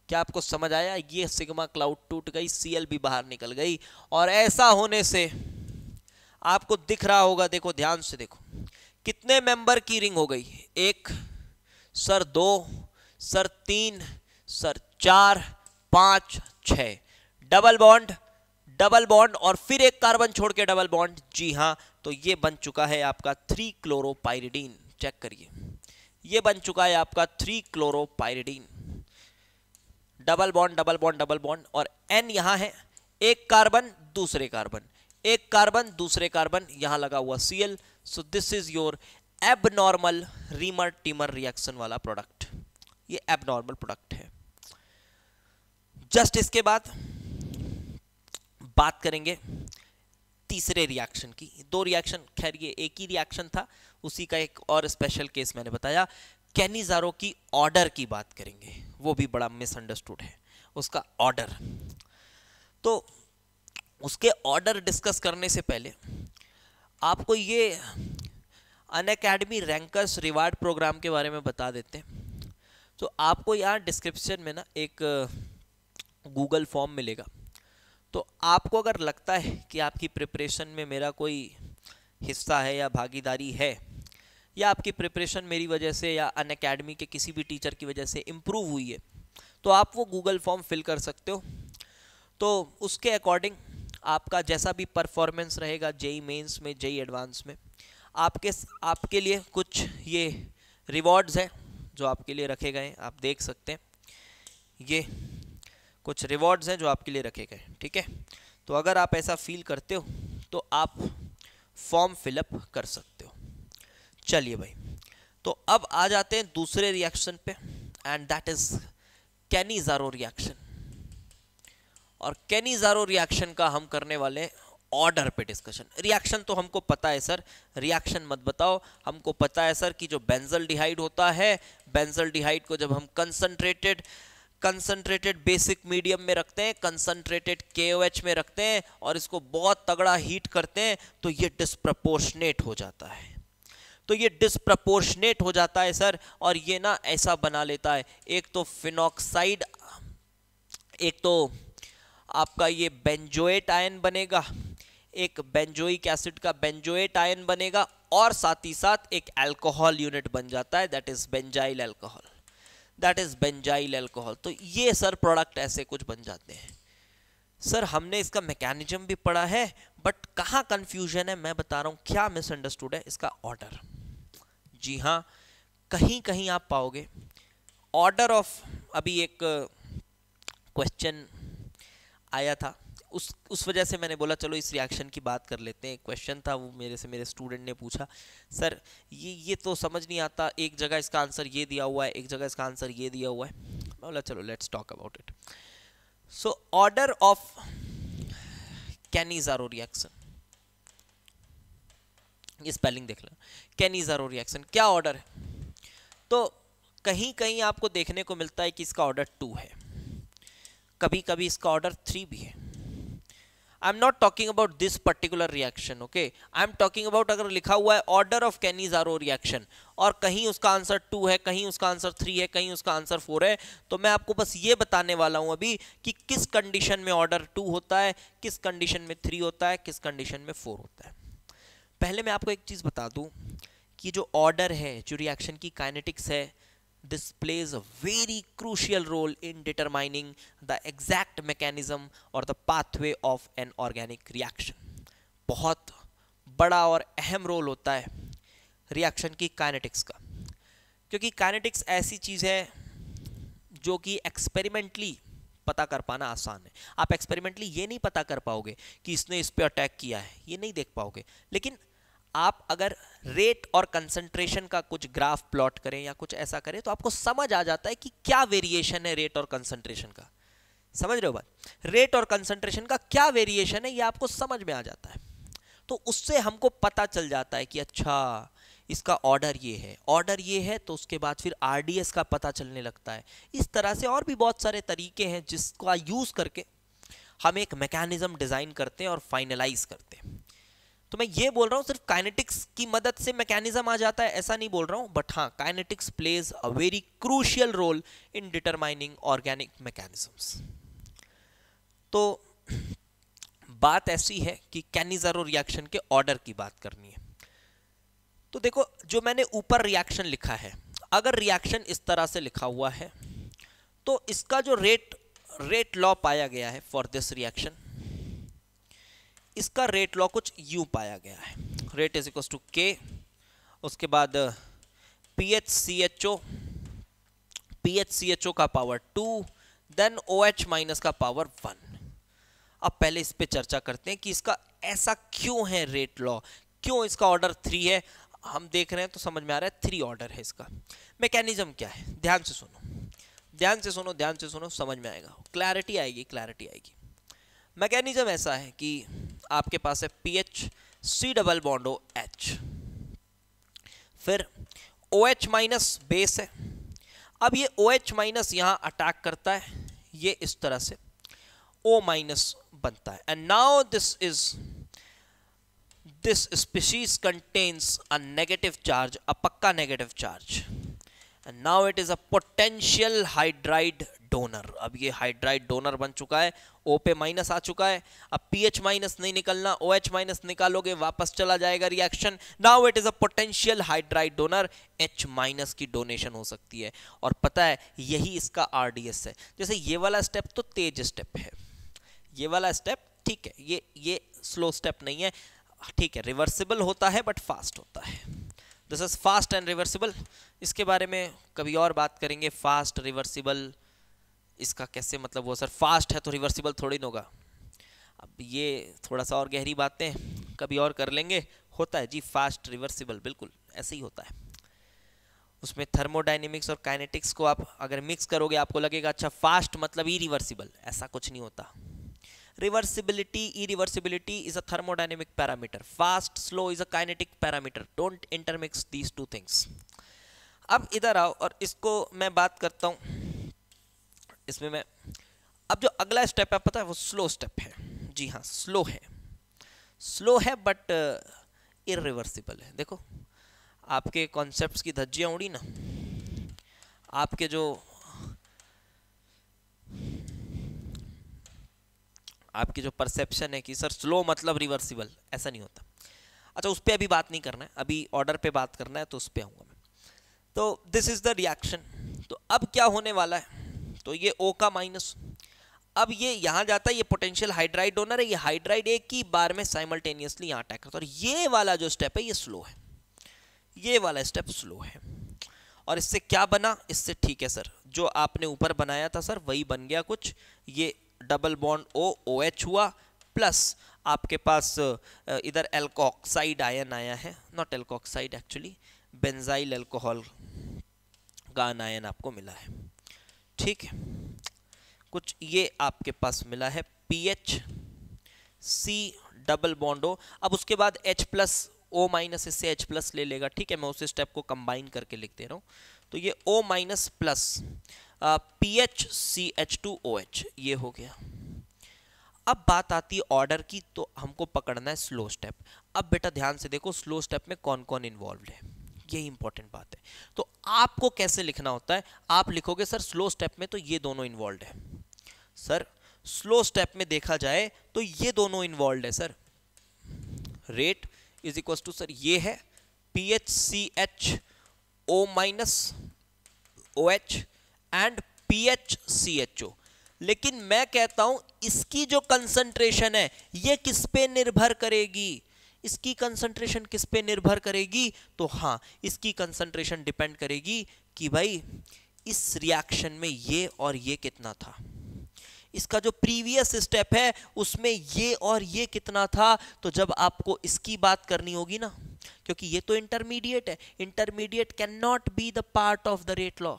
क्या आपको समझ आया? ये सिग्मा क्लाउड टूट गई, Cl भी बाहर निकल गई, और ऐसा होने से आपको दिख रहा होगा, देखो ध्यान से देखो, कितने मेंबर की रिंग हो गई? 1 sir, 2 sir, 3 sir, 4 5 6, double bond और फिर एक कार्बन छोड़ के डबल बॉन्ड। जी हाँ, तो ये बन चुका है आपका 3 क्लोरोपाइरिडीन। चेक करिए, ये बन चुका है आपका 3 क्लोरोपाइरिडीन, डबल बॉन्ड, और N यहाँ है, एक कार्बन दूसरे कार्बन, एक कार्बन दूसरे कार्बन, यहां लगा हुआ Cl। So this is your abnormal reamer teamer reaction वाला प्रोडक्ट, ये एबनॉर्मल प्रोडक्ट है। जस्ट इसके बाद बात करेंगे तीसरे रिएक्शन की। 2 रिएक्शन, खैर ये एक ही रिएक्शन था, उसी का एक और स्पेशल केस मैंने बताया। कैनिजारो की ऑर्डर की बात करेंगे, वो भी बड़ा मिसअंडरस्टूड है उसका ऑर्डर। तो उसके ऑर्डर डिस्कस करने से पहले आपको ये अनअकैडमी रैंकर्स रिवार्ड प्रोग्राम के बारे में बता देते हैं। तो आपको यहाँ डिस्क्रिप्शन में ना एक गूगल फॉर्म मिलेगा, तो आपको अगर लगता है कि आपकी प्रिपरेशन में मेरा कोई हिस्सा है या भागीदारी है, या आपकी प्रिपरेशन मेरी वजह से या अनअकैडमी के किसी भी टीचर की वजह से इम्प्रूव हुई है, तो आप वो गूगल फॉर्म फिल कर सकते हो। तो उसके अकॉर्डिंग आपका जैसा भी परफॉर्मेंस रहेगा जेई मेंस में, जेई एडवांस में, आपके लिए कुछ ये रिवॉर्ड्स हैं जो आपके लिए रखे गए हैं। आप देख सकते हैं ये कुछ रिवॉर्ड्स हैं जो आपके लिए रखे गए, ठीक है। तो अगर आप ऐसा फील करते हो तो आप फॉर्म फिलअप कर सकते हो। चलिए भाई, तो अब आ जाते हैं दूसरे रिएक्शन पे, and that is Cannizzaro reaction. और कैनिज़ारो रिएक्शन का हम करने वाले हैं ऑर्डर पे डिस्कशन। रिएक्शन तो हमको पता है सर, रिएक्शन मत बताओ। हमको पता है सर कि जो बेंजल्डिहाइड होता है, बेंजल्डिहाइड को जब हम कंसंट्रेटेड बेसिक मीडियम में रखते हैं, कंसंट्रेटेड KOH में रखते हैं और इसको बहुत तगड़ा हीट करते हैं, तो ये डिस्प्रपोर्शनेट हो जाता है। तो ये डिस्प्रपोर्शनेट हो जाता है सर, और ये ना ऐसा बना लेता है, एक तो फिनॉक्साइड, एक तो आपका ये बेंजोएट आयन बनेगा, एक बेंजोइक एसिड का बेंजोएट आयन बनेगा, और साथ ही साथ एक अल्कोहल यूनिट बन जाता है, that is benzyl alcohol, that is benzyl alcohol. तो ये सर प्रोडक्ट ऐसे कुछ बन जाते हैं। सर हमने इसका मैकेनिज्म भी पढ़ा है, बट कहाँ कंफ्यूजन है मैं बता रहा हूँ, क्या मिसअंडरस्टूड है इसका ऑर्डर। जी हाँ, कहीं कहीं आप पाओगे ऑर्डर ऑफ, अभी एक क्वेश्चन आया था, उस वजह से मैंने बोला चलो इस रिएक्शन की बात कर लेते हैं। क्वेश्चन था वो मेरे स्टूडेंट ने पूछा, सर ये तो समझ नहीं आता, एक जगह इसका आंसर ये दिया हुआ है, एक जगह इसका आंसर ये दिया हुआ है। मैं बोला चलो let's talk about it. So order of Cannizzaro reaction, ये स्पेलिंग देख लो, कैनिज़ारो रिएक्शन क्या ऑर्डर है। तो कहीं कहीं आपको देखने को मिलता है कि इसका ऑर्डर 2 है, कभी कभी इसका ऑर्डर 3 भी है। I am not talking about this particular reaction, okay, I am talking about अगर लिखा हुआ है ऑर्डर ऑफ कैनिज़ारो रिएक्शन और कहीं उसका आंसर 2 है, कहीं उसका आंसर 3 है, कहीं उसका आंसर 4 है, तो मैं आपको बस ये बताने वाला हूं अभी कि किस कंडीशन में ऑर्डर 2 होता है, किस कंडीशन में 3 होता है, किस कंडीशन में 4 होता है। पहले मैं आपको एक चीज बता दूं कि जो ऑर्डर है, जो रिएक्शन की काइनेटिक्स है, this plays a very crucial role in determining the exact mechanism or the pathway of an organic reaction। बहुत बड़ा और अहम रोल होता है रिएक्शन की काइनेटिक्स का, क्योंकि काइनेटिक्स ऐसी चीज़ है जो कि एक्सपेरिमेंटली पता कर पाना आसान है। आप एक्सपेरिमेंटली ये नहीं पता कर पाओगे कि इसने इस पे अटैक किया है, ये नहीं देख पाओगे, लेकिन आप अगर रेट और कंसंट्रेशन का कुछ ग्राफ प्लॉट करें या कुछ ऐसा करें तो आपको समझ आ जाता है कि क्या वेरिएशन है रेट और कंसंट्रेशन का। समझ रहे हो बात, रेट और कंसंट्रेशन का क्या वेरिएशन है ये आपको समझ में आ जाता है। तो उससे हमको पता चल जाता है कि अच्छा इसका ऑर्डर ये है, ऑर्डर ये है, तो उसके बाद फिर RDS का पता चलने लगता है। इस तरह से और भी बहुत सारे तरीके हैं जिसका यूज करके हम एक मैकेनिज्म डिजाइन करते हैं और फाइनलाइज करते हैं। तो मैं ये बोल रहा हूँ सिर्फ काइनेटिक्स की मदद से मैकेनिज्म आ जाता है ऐसा नहीं बोल रहा हूँ, बट हाँ kinetics plays a very crucial role in determining organic mechanisms. तो बात ऐसी है कि कैनिज़ारो रिएक्शन के ऑर्डर की बात करनी है। तो देखो जो मैंने ऊपर रिएक्शन लिखा है, अगर रिएक्शन इस तरह से लिखा हुआ है तो इसका जो रेट लॉ पाया गया है फॉर दिस रिएक्शन, इसका रेट लॉ कुछ यूं पाया गया है, rate is equal to K, उसके बाद PHCHO का पावर 2, देन OH माइनस का पावर 1। अब पहले इस पे चर्चा करते हैं कि इसका ऐसा क्यों है रेट लॉ, क्यों इसका ऑर्डर 3 है। हम देख रहे हैं तो समझ में आ रहा है 3 ऑर्डर है इसका। मैकेनिज्म क्या है, ध्यान से सुनो, ध्यान से सुनो, ध्यान से सुनो, समझ में आएगा, क्लैरिटी आएगी, क्लैरिटी आएगी। मैकेनिज्म ऐसा है कि आपके पास है PHC डबल बॉन्ड OH, फिर OH माइनस बेस है। अब ये OH माइनस यहाँ अटैक करता है, ये इस तरह से O माइनस बनता है, and now this species contains a negative charge, a पक्का negative charge, and now it is a potential hydride donor. अब ये हाइड्राइड डोनर बन चुका है, O पे माइनस आ चुका है। अब PH माइनस नहीं निकलना, OH माइनस निकालोगे वापस चला जाएगा reaction. Now it is a potential hydride donor, H minus की डोनेशन हो सकती है। और पता है यही इसका RDS है। जैसे ये वाला स्टेप तो तेज स्टेप है, ये वाला स्टेप ठीक है, ये स्लो स्टेप नहीं है, ठीक है, रिवर्सिबल होता है बट फास्ट होता है। This is fast and reversible. इसके बारे में कभी और बात करेंगे, फास्ट रिवर्सिबल इसका कैसे मतलब वो सर फास्ट है तो रिवर्सिबल थोड़ी ना होगा। अब ये थोड़ा सा और गहरी बातें कभी और कर लेंगे। होता है जी फास्ट रिवर्सिबल, बिल्कुल ऐसे ही होता है। उसमें थर्मोडायनेमिक्स और काइनेटिक्स को आप अगर मिक्स करोगे आपको लगेगा अच्छा फास्ट मतलब इरिवर्सिबल, ऐसा कुछ नहीं होता। Reversibility, irreversibility is a thermodynamic parameter. Fast, slow is a kinetic parameter. Don't intermix these two things. अब इधर आओ और इसको मैं बात करता हूँ, इसमें मैं अब जो अगला स्टेप है पता है वो स्लो स्टेप है। जी हाँ स्लो है बट इरिवर्सिबल है। देखो आपके कॉन्सेप्ट्स की धज्जियाँ उड़ी ना, आपके जो आपकी जो परसेप्शन है कि सर स्लो मतलब रिवर्सिबल, ऐसा नहीं होता। अच्छा उस पर अभी बात नहीं करना है, अभी ऑर्डर पे बात करना है तो उस पर आऊँगा मैं। तो दिस इज द रिएक्शन। तो अब क्या होने वाला है, तो ये O का माइनस, अब ये यहाँ जाता है, ये पोटेंशियल हाइड्राइड डोनर है, ये हाइड्राइड एक ही बार में साइमल्टेनियसली यहाँ अटैक करता है। और ये वाला जो स्टेप है ये स्लो है, ये वाला स्टेप स्लो है। और इससे क्या बना, इससे ठीक है सर जो आपने ऊपर बनाया था सर वही बन गया कुछ, ये डबल बॉन्ड OH हुआ, प्लस आपके पास इधर एल्कोक्साइड आयन आया है, not alkoxide actually benzyl alcohol का आयन आपको मिला है, ठीक है। कुछ ये आपके पास मिला है PHC डबल बॉन्ड O। अब उसके बाद H प्लस O माइनस इससे H प्लस ले लेगा, ठीक है, मैं उस स्टेप को कंबाइन करके लिख दे रहा हूँ। तो ये O माइनस प्लस PHCH2OH ये हो गया। अब बात आती है ऑर्डर की, तो हमको पकड़ना है स्लो स्टेप। अब बेटा ध्यान से देखो स्लो स्टेप में कौन कौन इन्वॉल्व है, ये इंपॉर्टेंट बात है। तो आपको कैसे लिखना होता है, आप लिखोगे सर स्लो स्टेप में तो ये दोनों इन्वॉल्व है सर, स्लो स्टेप में देखा जाए तो ये दोनों इन्वॉल्व है sir. Rate is equal to sir ये है PHCHO minus OH and PHCHO। लेकिन मैं कहता हूं इसकी जो कंसंट्रेशन है ये किस पे निर्भर करेगी, इसकी कंसंट्रेशन किस पे निर्भर करेगी, तो हाँ इसकी कंसंट्रेशन डिपेंड करेगी कि भाई इस रिएक्शन में ये और ये कितना था, इसका जो प्रीवियस स्टेप है उसमें ये और ये कितना था। तो जब आपको इसकी बात करनी होगी ना, क्योंकि ये तो इंटरमीडिएट है, intermediate can not be the part of the rate law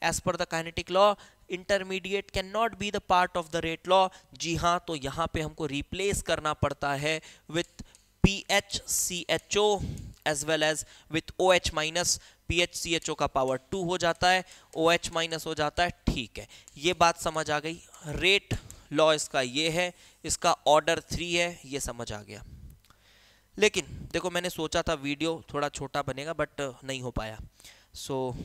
as per the kinetic law, intermediate can not be the part of the rate law. जी हाँ, तो यहाँ पे हमको रिप्लेस करना पड़ता है with PHCHO as well as with OH minus. PHCHO का पावर 2 हो जाता है, OH माइनस हो जाता है, ठीक है, ये बात समझ आ गई। रेट लॉ इसका ये है, इसका ऑर्डर 3 है, ये समझ आ गया। लेकिन देखो मैंने सोचा था वीडियो थोड़ा छोटा बनेगा बट नहीं हो पाया, सो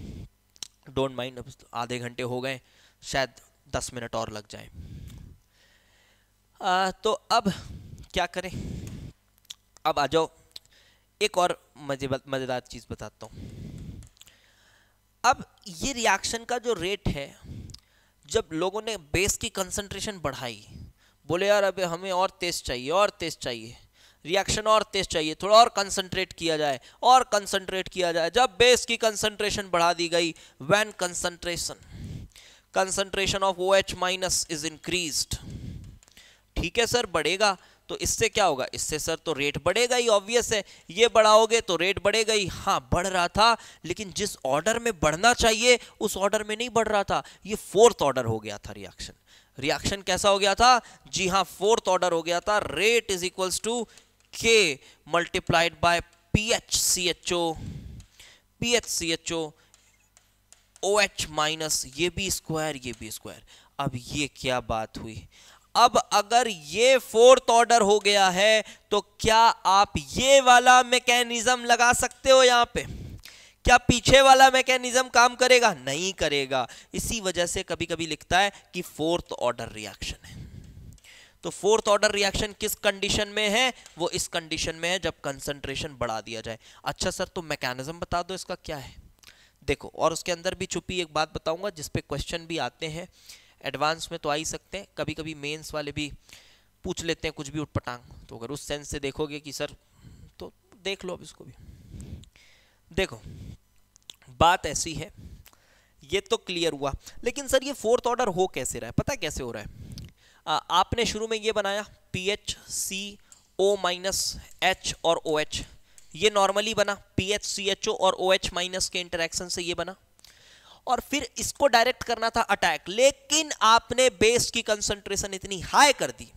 डोंट माइंड। आधे घंटे हो गए, शायद 10 मिनट और लग जाए। तो अब क्या करें, अब आ जाओ एक और मजेदार चीज बताता हूं। अब ये रिएक्शन का जो रेट है, जब लोगों ने बेस की कंसंट्रेशन बढ़ाई, बोले यार अबे हमें और तेज चाहिए, और तेज चाहिए, रिएक्शन और तेज चाहिए, थोड़ा और कंसंट्रेट किया जाए, और कंसंट्रेट किया जाए। जब बेस की कंसंट्रेशन बढ़ा दी गई, when concentration of OH minus is increased, ठीक है सर बढ़ेगा, तो इससे क्या होगा, इससे सर तो रेट बढ़ेगा ही, ऑब्वियस है, ये बढ़ाओगे तो रेट बढ़ेगा ही। हाँ बढ़ रहा था, लेकिन जिस ऑर्डर में बढ़ना चाहिए उस ऑर्डर में नहीं बढ़ रहा था, ये 4th ऑर्डर हो गया था रिएक्शन। रिएक्शन कैसा हो गया था, जी हाँ 4th ऑर्डर हो गया था। Rate is equals to K multiplied by PHCHO OH minus, ये भी स्क्वायर, ये भी स्क्वायर। अब ये क्या बात हुई, अब अगर ये 4th ऑर्डर हो गया है तो क्या आप ये वाला मैकेनिज्म लगा सकते हो यहाँ पे, क्या पीछे वाला मैकेनिज्म काम करेगा? नहीं करेगा। इसी वजह से कभी कभी लिखता है कि फोर्थ ऑर्डर रिएक्शन है। तो फोर्थ ऑर्डर रिएक्शन किस कंडीशन में है? वो इस कंडीशन में है जब कंसंट्रेशन बढ़ा दिया जाए। अच्छा सर, तो मैकेनिज्म बता दो इसका क्या है। देखो, और उसके अंदर भी छुपी एक बात बताऊंगा जिस पे क्वेश्चन भी आते हैं, एडवांस में तो आ ही सकते हैं, कभी कभी मेंस वाले भी पूछ लेते हैं कुछ भी उठपटांग। तो अगर उस सेंस से देखोगे कि सर, तो देख लो अब इसको भी। देखो, बात ऐसी है, ये तो क्लियर हुआ, लेकिन सर ये फोर्थ ऑर्डर हो कैसे रहा है? पता है कैसे हो रहा है? आपने शुरू में ये बनाया PHCO- और OH, ये नॉर्मली बना PHCHO और OH- के इंटरेक्शन से ये बना, और फिर इसको डायरेक्ट करना था अटैक, लेकिन आपने बेस की कंसंट्रेशन इतनी हाई कर दी,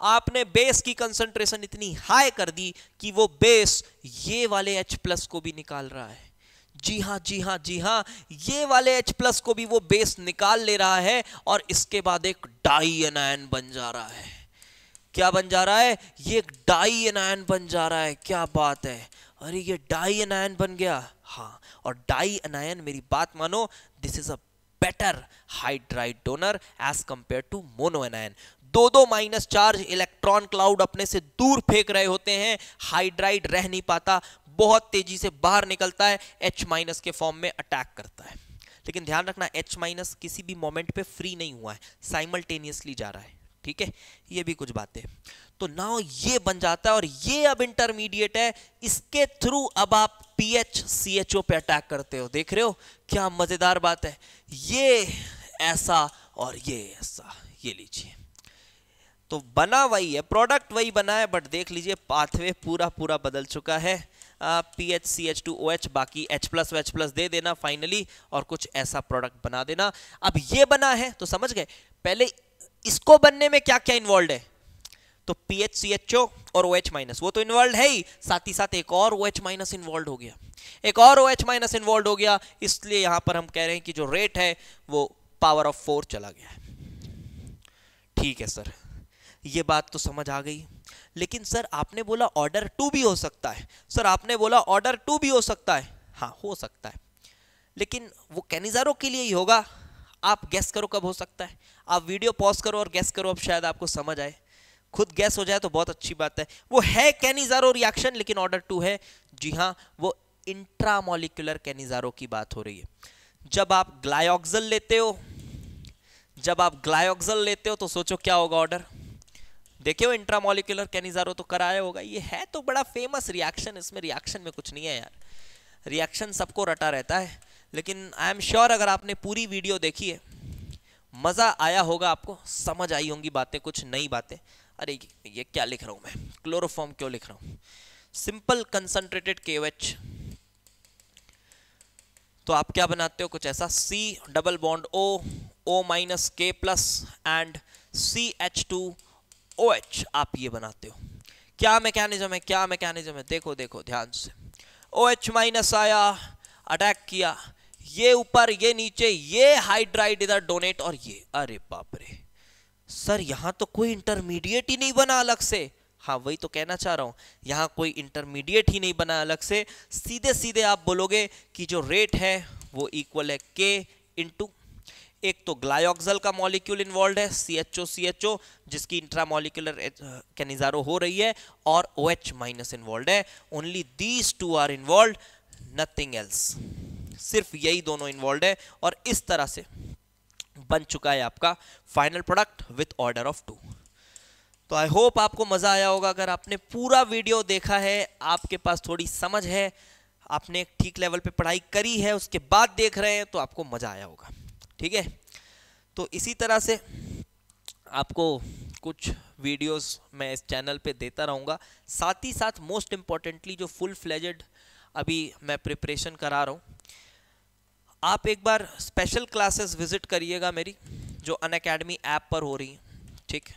आपने बेस की कंसंट्रेशन इतनी हाई कर दी कि वो बेस ये वाले H+ को भी निकाल रहा है। जी हाँ जी हाँ जी हाँ, ये वाले H+ को भी वो बेस निकाल ले रहा है, और इसके बाद एक डाई एनायन बन जा रहा है। क्या बन जा रहा है? ये एक डाई एनायन बन जा रहा है। क्या बात है, अरे ये डाई एनायन बन गया। हाँ, और डाई एनायन, मेरी बात मानो, this is a better hydride donor as compare to mono anion. दो माइनस चार्ज इलेक्ट्रॉन क्लाउड अपने से दूर फेंक रहे होते हैं, हाइड्राइड रह नहीं पाता, बहुत तेजी से बाहर निकलता है, H- के फॉर्म में अटैक करता है। लेकिन ध्यान रखना, H- किसी भी मोमेंट पे फ्री नहीं हुआ है, साइमल्टेनियसली जा रहा है। ठीक है, ये भी कुछ बातें। तो नाउ ये बन जाता है, और ये अब इंटरमीडिएट है, इसके थ्रू अब आप PHCHO पे अटैक करते हो। देख रहे हो क्या मजेदार बात है? ये ऐसा और ये ऐसा, ये लीजिए, तो बना वही है, प्रोडक्ट वही बना है, बट देख लीजिए पाथवे पूरा पूरा बदल चुका है। PHCH2OH, बाकी H+ दे देना फाइनली, और कुछ ऐसा प्रोडक्ट बना देना। अब ये बना है तो समझ गए, पहले इसको बनने में क्या क्या इन्वॉल्व है। तो PHCHO और OH- वो तो इन्वॉल्व है ही, साथ ही साथ एक और OH- इन्वॉल्व हो गया, एक और OH- इन्वॉल्व हो गया, इसलिए यहां पर हम कह रहे हैं कि जो रेट है वो पावर ऑफ 4 चला गया है। ठीक है सर, ये बात तो समझ आ गई, लेकिन सर आपने बोला ऑर्डर 2 भी हो सकता है। सर आपने बोला ऑर्डर 2 भी हो सकता है। हाँ, हो सकता है, लेकिन वो कैनिज़ारो के लिए ही होगा। आप गैस करो कब हो सकता है, आप वीडियो पॉज करो और गैस करो, अब शायद आपको समझ आए। खुद गैस हो जाए तो बहुत अच्छी बात है। वो है कैनिज़ारो रिएक्शन, लेकिन ऑर्डर 2 है। जी हाँ, वो इंट्रामोलिकुलर कैनिज़ारो की बात हो रही है। जब आप ग्लायोक्सल लेते हो, जब आप ग्लायोक्सल लेते हो तो सोचो क्या होगा ऑर्डर। देखियो, इंट्रामोलिकुलर कैनिज़ारो तो कराया होगा। ये है तो बड़ा फेमस रिएक्शन, इसमें रिएक्शन में कुछ नहीं है यार, रिएक्शन सबको रटा रहता है। लेकिन आई एम श्योर अगर आपने पूरी वीडियो देखी है, मज़ा आया होगा, आपको समझ आई होंगी बातें, कुछ नई बातें। अरे ये क्या लिख रहा हूँ मैं, क्लोरोफॉर्म क्यों लिख रहा हूँ, सिंपल कंसंट्रेटेड KOH। तो आप क्या बनाते हो, कुछ ऐसा C+O, O-K+ एंड CH2OH, आप ये बनाते हो। क्या मैकेनिज्म है, क्या मैकेनिज्म है, देखो देखो ध्यान से। OH- आया, अटैक किया, ये ऊपर ये नीचे, ये हाइड्राइड इधर डोनेट, और ये, अरे बाप रे सर, यहां तो कोई इंटरमीडिएट ही नहीं बना अलग से। हाँ, वही तो कहना चाह रहा हूं, यहां कोई इंटरमीडिएट ही नहीं बना अलग से। सीधे सीधे आप बोलोगे कि जो रेट है वो इक्वल है K इंटू, एक तो ग्लायोक्सल का मॉलिक्यूल इन्वॉल्व है CHO जिसकी इंट्रामोलिकुलर कैनिज़ारो हो रही है, और OH- इन्वॉल्व है। Only these two are involve, nothing else, सिर्फ यही दोनों इन्वॉल्व है। और इस तरह से बन चुका है आपका final product with order of 2। तो आई होप आपको मजा आया होगा। अगर आपने पूरा वीडियो देखा है, आपके पास थोड़ी समझ है, आपने ठीक लेवल पे पढ़ाई करी है, उसके बाद देख रहे हैं, तो आपको मजा आया होगा। ठीक है, तो इसी तरह से आपको कुछ वीडियोस मैं इस चैनल पे देता रहूँगा। साथ ही साथ मोस्ट इम्पॉर्टेंटली जो फुल फ्लेजेड अभी मैं प्रिपरेशन करा रहा हूँ, आप एक बार स्पेशल क्लासेस विजिट करिएगा मेरी, जो अनअकैडमी ऐप पर हो रही हैं। ठीक,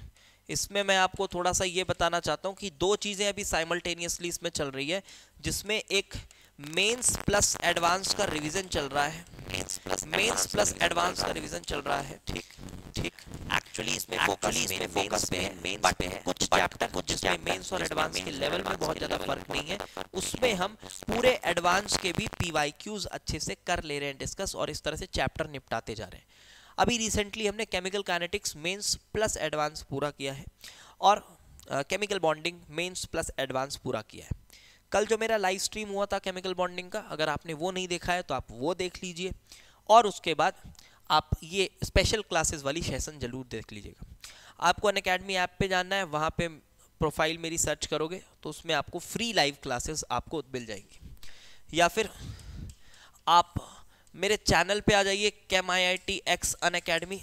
इसमें मैं आपको थोड़ा सा ये बताना चाहता हूँ कि 2 चीज़ें अभी साइमल्टेनियसली इसमें चल रही है, जिसमें एक मेंस प्लस एडवांस का रिवीजन चल रहा है, मेंस प्लस एडवांस का रिवीजन चल रहा है। ठीक ठीक, एक्चुअली इसमें फोकस मेन बट कुछ चैप्टर कुछ जिसमें मेंस और एडवांस के लेवल में बहुत ज़्यादा फर्क नहीं है, उसमें हम पूरे एडवांस के भी पीवाईक्यूज अच्छे से कर ले रहे हैं डिस्कस, और इस तरह से चैप्टर निपटाते जा रहे हैं। अभी रिसेंटली हमने chemical kinetics mains plus advance पूरा किया है, और chemical bonding mains plus advance पूरा किया है। कल जो मेरा लाइव स्ट्रीम हुआ था केमिकल बॉन्डिंग का, अगर आपने वो नहीं देखा है तो आप वो देख लीजिए, और उसके बाद आप ये स्पेशल क्लासेस वाली सेशन जरूर देख लीजिएगा। आपको अनअकैडमी ऐप पे जाना है, वहाँ पे प्रोफाइल मेरी सर्च करोगे तो उसमें आपको फ्री लाइव क्लासेस आपको मिल जाएंगी, या फिर आप मेरे चैनल पे आ जाइए ChemIITx अनअकैडमी।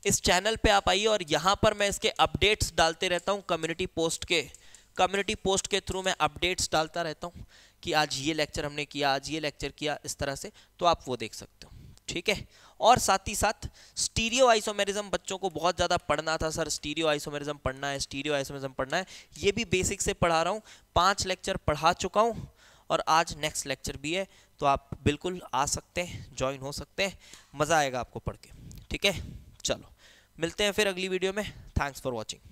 इस चैनल पे आप आइए, और यहाँ पर मैं इसके अपडेट्स डालते रहता हूँ, कम्युनिटी पोस्ट के थ्रू मैं अपडेट्स डालता रहता हूँ कि आज ये लेक्चर हमने किया, आज ये लेक्चर किया, इस तरह से, तो आप वो देख सकते हो। ठीक है, और साथ ही साथ स्टीरियो आइसोमेरिज्म बच्चों को बहुत ज़्यादा पढ़ना था, सर स्टीरियो आइसोमेरिज्म पढ़ना है, स्टीरियो आइसोमेरिज्म पढ़ना है, ये भी बेसिक से पढ़ा रहा हूँ, 5 लेक्चर पढ़ा चुका हूँ, और आज नेक्स्ट लेक्चर भी है, तो आप बिल्कुल आ सकते हैं, ज्वाइन हो सकते हैं, मज़ा आएगा आपको पढ़ के। ठीक है, चलो मिलते हैं फिर अगली वीडियो में। Thanks for watching.